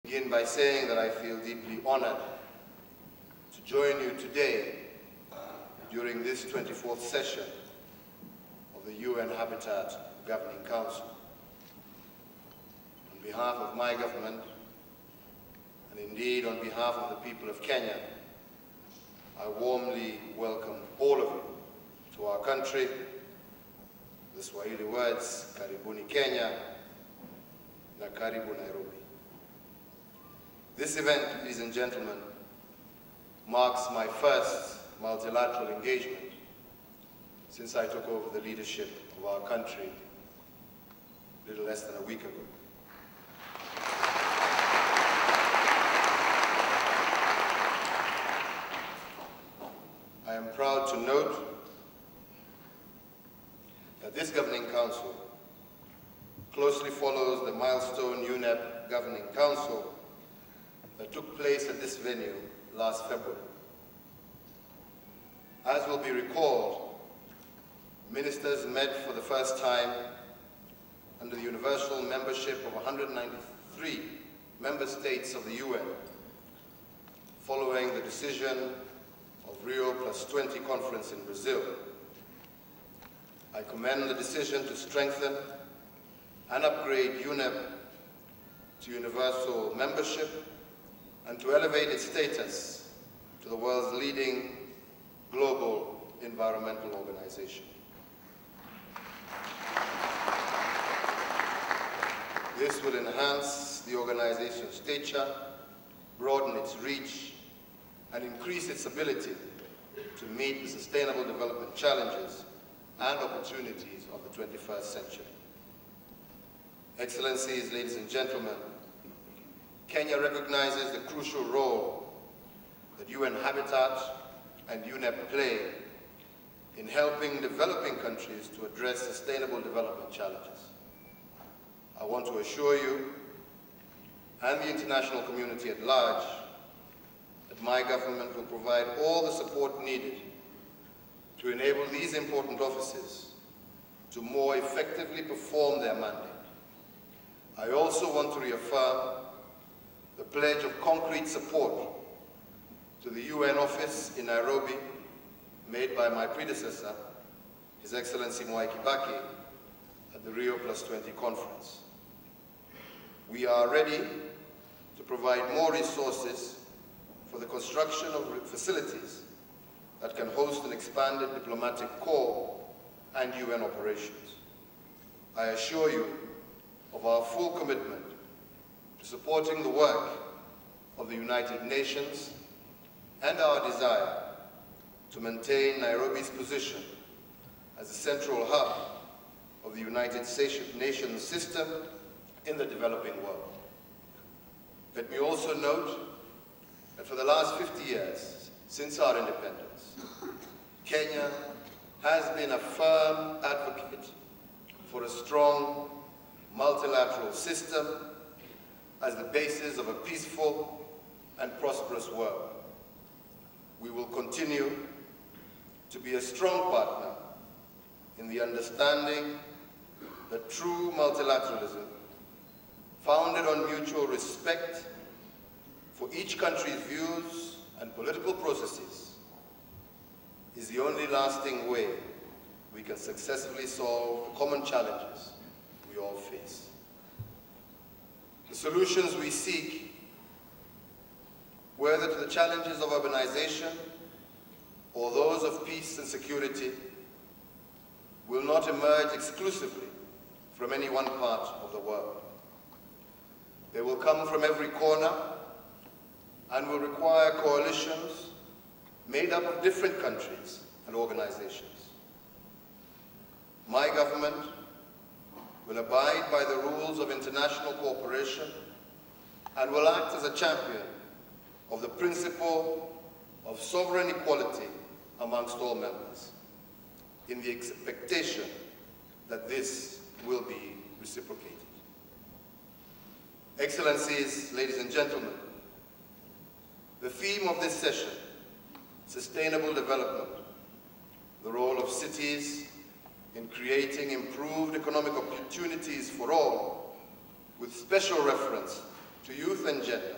Begin by saying that I feel deeply honored to join you today during this 24th session of the UN Habitat Governing Council. On behalf of my government, and indeed on behalf of the people of Kenya, I warmly welcome all of you to our country. The Swahili words, Karibuni Kenya, na Karibu Nairobi. This event, ladies and gentlemen, marks my first multilateral engagement since I took over the leadership of our country a little less than a week ago. I am proud to note that this Governing Council closely follows the milestone UNEP Governing Council that took place at this venue last February. As will be recalled, ministers met for the first time under the universal membership of 193 member states of the UN, following the decision of Rio+20 conference in Brazil. I commend the decision to strengthen and upgrade UNEP to universal membership and to elevate its status to the world's leading global environmental organization. This will enhance the organization's stature, broaden its reach, and increase its ability to meet the sustainable development challenges and opportunities of the 21st century. Excellencies, ladies and gentlemen, Kenya recognizes the crucial role that UN Habitat and UNEP play in helping developing countries to address sustainable development challenges. I want to assure you and the international community at large that my government will provide all the support needed to enable these important offices to more effectively perform their mandate. I also want to reaffirm the pledge of concrete support to the UN office in Nairobi made by my predecessor, His Excellency Mwai Kibaki, at the Rio+20 conference. We are ready to provide more resources for the construction of facilities that can host an expanded diplomatic corps and UN operations. I assure you of our full commitment to supporting the work of the United Nations and our desire to maintain Nairobi's position as a central hub of the United Nations system in the developing world. Let me also note that for the last 50 years, since our independence, Kenya has been a firm advocate for a strong multilateral system as the basis of a peaceful and prosperous world. We will continue to be a strong partner in the understanding that true multilateralism, founded on mutual respect for each country's views and political processes, is the only lasting way we can successfully solve the common challenges we all face. The solutions we seek, whether to the challenges of urbanization or those of peace and security, will not emerge exclusively from any one part of the world. They will come from every corner and will require coalitions made up of different countries and organizations. My government will abide by the rules of international cooperation and will act as a champion of the principle of sovereign equality amongst all members, in the expectation that this will be reciprocated. Excellencies, ladies and gentlemen, the theme of this session, sustainable development, the role of cities in creating improved economic opportunities for all, with special reference to youth and gender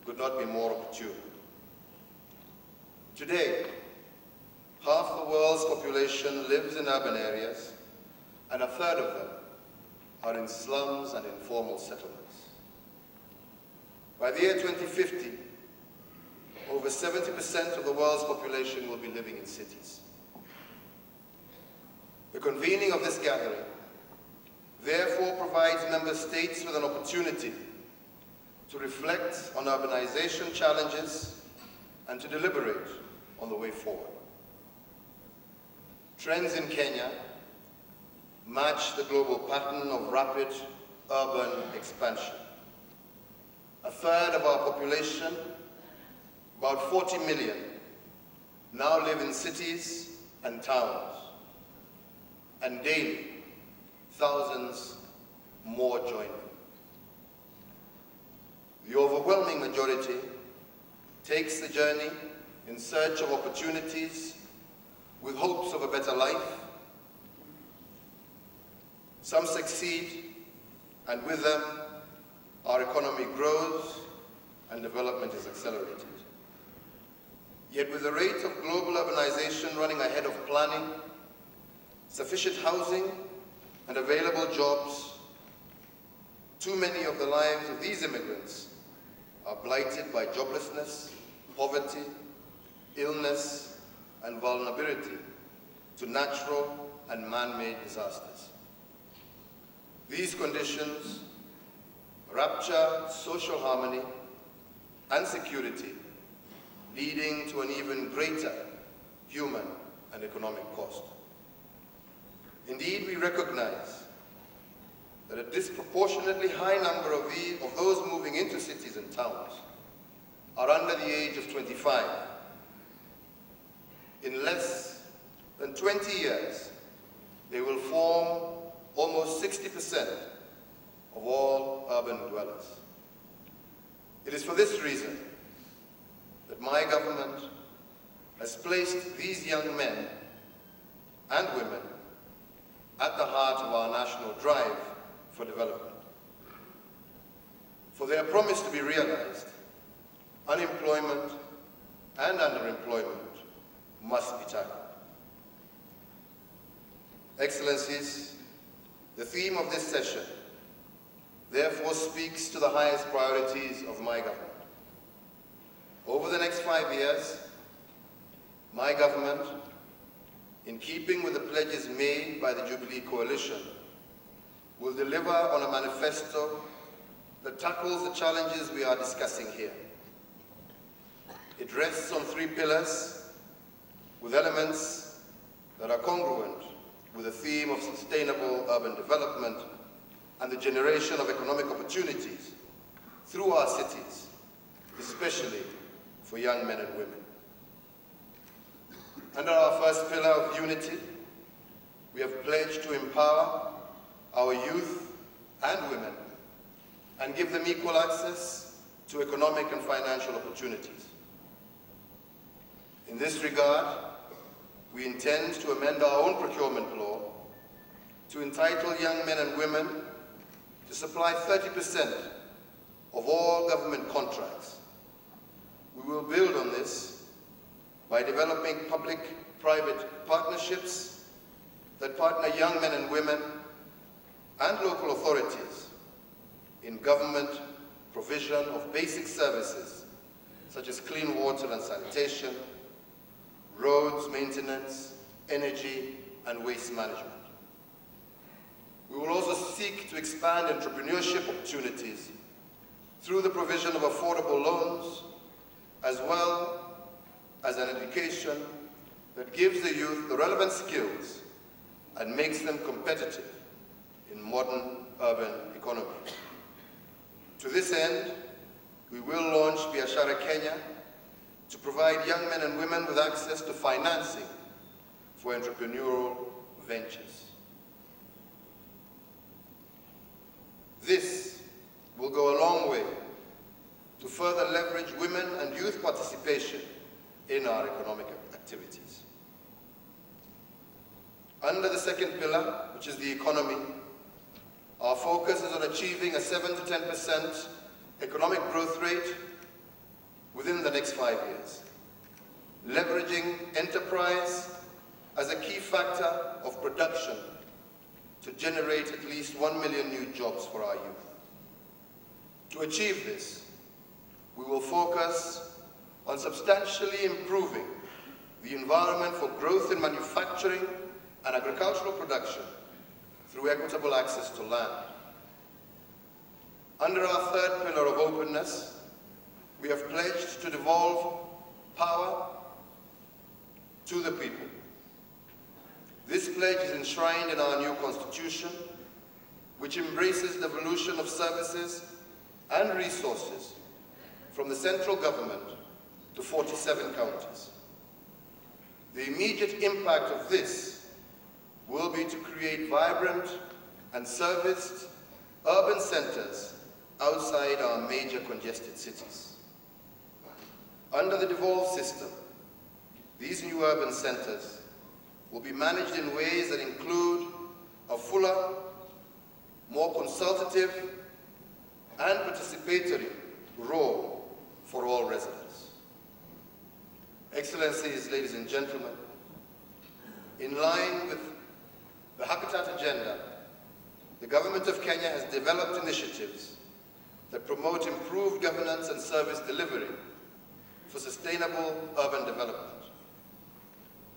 could not be more opportune. Today, half the world's population lives in urban areas, and a third of them are in slums and informal settlements. By the year 2050, over 70% of the world's population will be living in cities. The convening of this gathering therefore provides member states with an opportunity to reflect on urbanization challenges and to deliberate on the way forward. Trends in Kenya match the global pattern of rapid urban expansion. A third of our population, about 40 million, now live in cities and towns, and daily, thousands more join them. The overwhelming majority takes the journey in search of opportunities with hopes of a better life. Some succeed, and with them, our economy grows and development is accelerated. Yet with the rate of global urbanization running ahead of planning, sufficient housing and available jobs, too many of the lives of these immigrants are blighted by joblessness, poverty, illness, and vulnerability to natural and man-made disasters. These conditions rupture social harmony and security, leading to an even greater human and economic cost. Indeed, we recognize that a disproportionately high number of those moving into cities and towns are under the age of 25. In less than 20 years, they will form almost 60% of all urban dwellers. It is for this reason that my government has placed these young men and women at the heart of our national drive for development. For their promise to be realized, unemployment and underemployment must be tackled. Excellencies, the theme of this session therefore speaks to the highest priorities of my government. Over the next 5 years, my government, in keeping with the pledges made by the Jubilee Coalition, will deliver on a manifesto that tackles the challenges we are discussing here. It rests on 3 pillars with elements that are congruent with the theme of sustainable urban development and the generation of economic opportunities through our cities, especially for young men and women. Under our first pillar of unity, we have pledged to empower our youth and women and give them equal access to economic and financial opportunities. In this regard, we intend to amend our own procurement law to entitle young men and women to supply 30% of all government contracts. We will build on this by developing public-private partnerships that partner young men and women and local authorities in government provision of basic services such as clean water and sanitation, roads maintenance, energy, and waste management. We will also seek to expand entrepreneurship opportunities through the provision of affordable loans, as well as an education that gives the youth the relevant skills and makes them competitive in modern urban economy. To this end, we will launch Biashara Kenya to provide young men and women with access to financing for entrepreneurial ventures. This will go a long way to further leverage women and youth participation in our economic activities. Under the second pillar, which is the economy, our focus is on achieving a 7 to 10% economic growth rate within the next 5 years, leveraging enterprise as a key factor of production to generate at least 1 million new jobs for our youth. To achieve this, we will focus on substantially improving the environment for growth in manufacturing and agricultural production through equitable access to land. Under our third pillar of openness, we have pledged to devolve power to the people. This pledge is enshrined in our new constitution, which embraces the devolution of services and resources from the central government to 47 counties. The immediate impact of this will be to create vibrant and serviced urban centers outside our major congested cities. Under the devolved system, these new urban centers will be managed in ways that include a fuller, more consultative and participatory role for all residents. Excellencies, ladies and gentlemen, in line with the Habitat Agenda, the Government of Kenya has developed initiatives that promote improved governance and service delivery for sustainable urban development.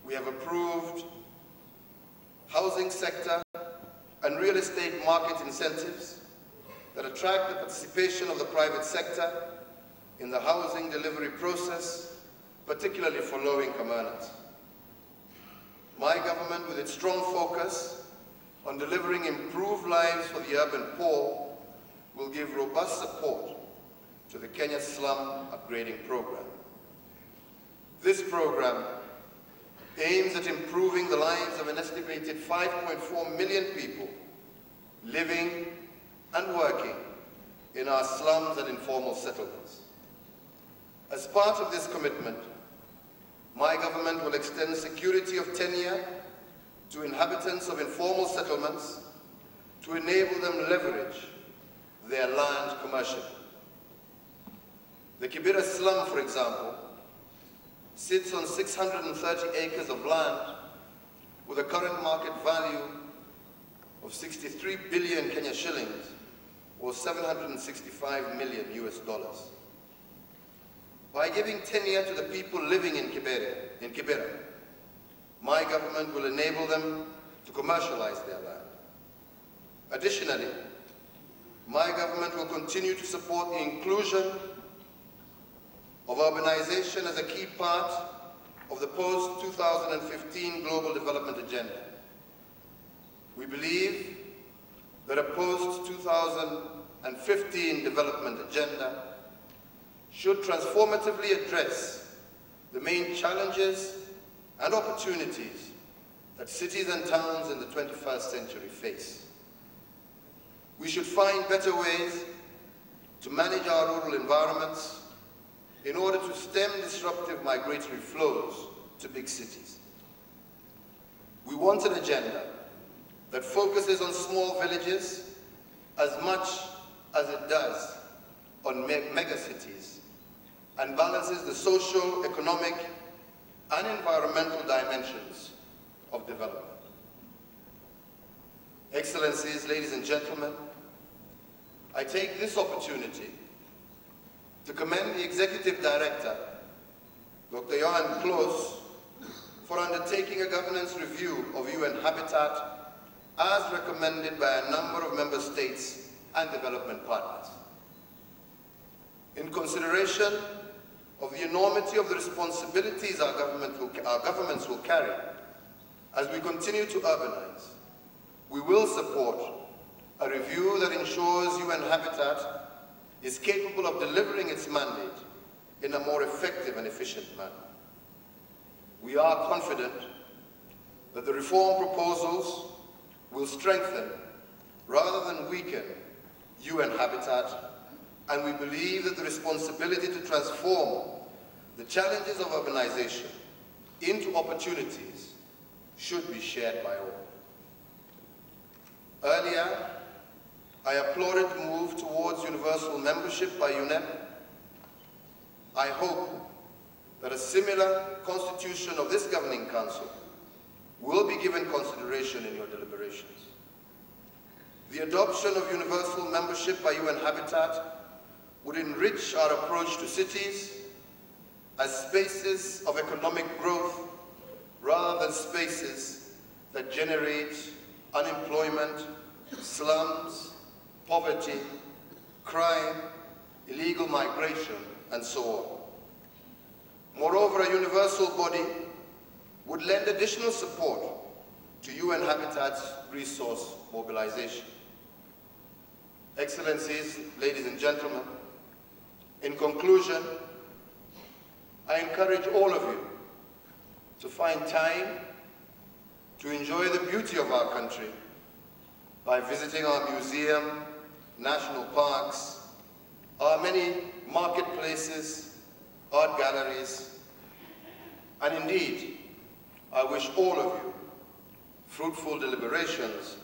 We have approved housing sector and real estate market incentives that attract the participation of the private sector in the housing delivery process, particularly for low-income earners. My government, with its strong focus on delivering improved lives for the urban poor, will give robust support to the Kenya Slum Upgrading Program. This program aims at improving the lives of an estimated 5.4 million people living and working in our slums and informal settlements. As part of this commitment, my government will extend security of tenure to inhabitants of informal settlements to enable them leverage their land commercially. The Kibera slum, for example, sits on 630 acres of land with a current market value of 63 billion Kenya shillings, or 765 million US dollars. By giving tenure to the people living in Kibera, my government will enable them to commercialize their land. Additionally, my government will continue to support the inclusion of urbanization as a key part of the post-2015 Global Development Agenda. We believe that a post-2015 development agenda should transformatively address the main challenges and opportunities that cities and towns in the 21st century face. We should find better ways to manage our rural environments in order to stem disruptive migratory flows to big cities. We want an agenda that focuses on small villages as much as it does on mega cities and balances the social, economic, and environmental dimensions of development. Excellencies, ladies and gentlemen, I take this opportunity to commend the Executive Director, Dr. Johan Kloos, for undertaking a governance review of UN Habitat as recommended by a number of member states and development partners. In consideration of the enormity of the responsibilities our governments will carry as we continue to urbanize, we will support a review that ensures UN Habitat is capable of delivering its mandate in a more effective and efficient manner. We are confident that the reform proposals will strengthen rather than weaken UN Habitat, and we believe that the responsibility to transform the challenges of urbanization into opportunities should be shared by all. Earlier, I applauded the move towards universal universal membership by UNEP, I hope that a similar constitution of this governing council will be given consideration in your deliberations. The adoption of universal membership by UN Habitat would enrich our approach to cities as spaces of economic growth rather than spaces that generate unemployment, slums, poverty, crime, illegal migration, and so on. Moreover, a universal body would lend additional support to UN Habitat's resource mobilization. Excellencies, ladies and gentlemen, in conclusion, I encourage all of you to find time to enjoy the beauty of our country by visiting our museum, national parks, our many marketplaces, art galleries, and indeed, I wish all of you fruitful deliberations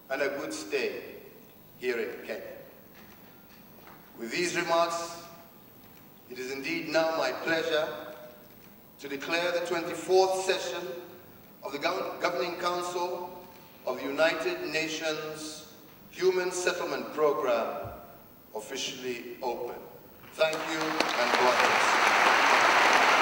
and a good stay here in Kenya. With these remarks, it is indeed now my pleasure to declare the 24th session of the Governing Council of the United Nations Human Settlement Program officially open. Thank you and God bless you.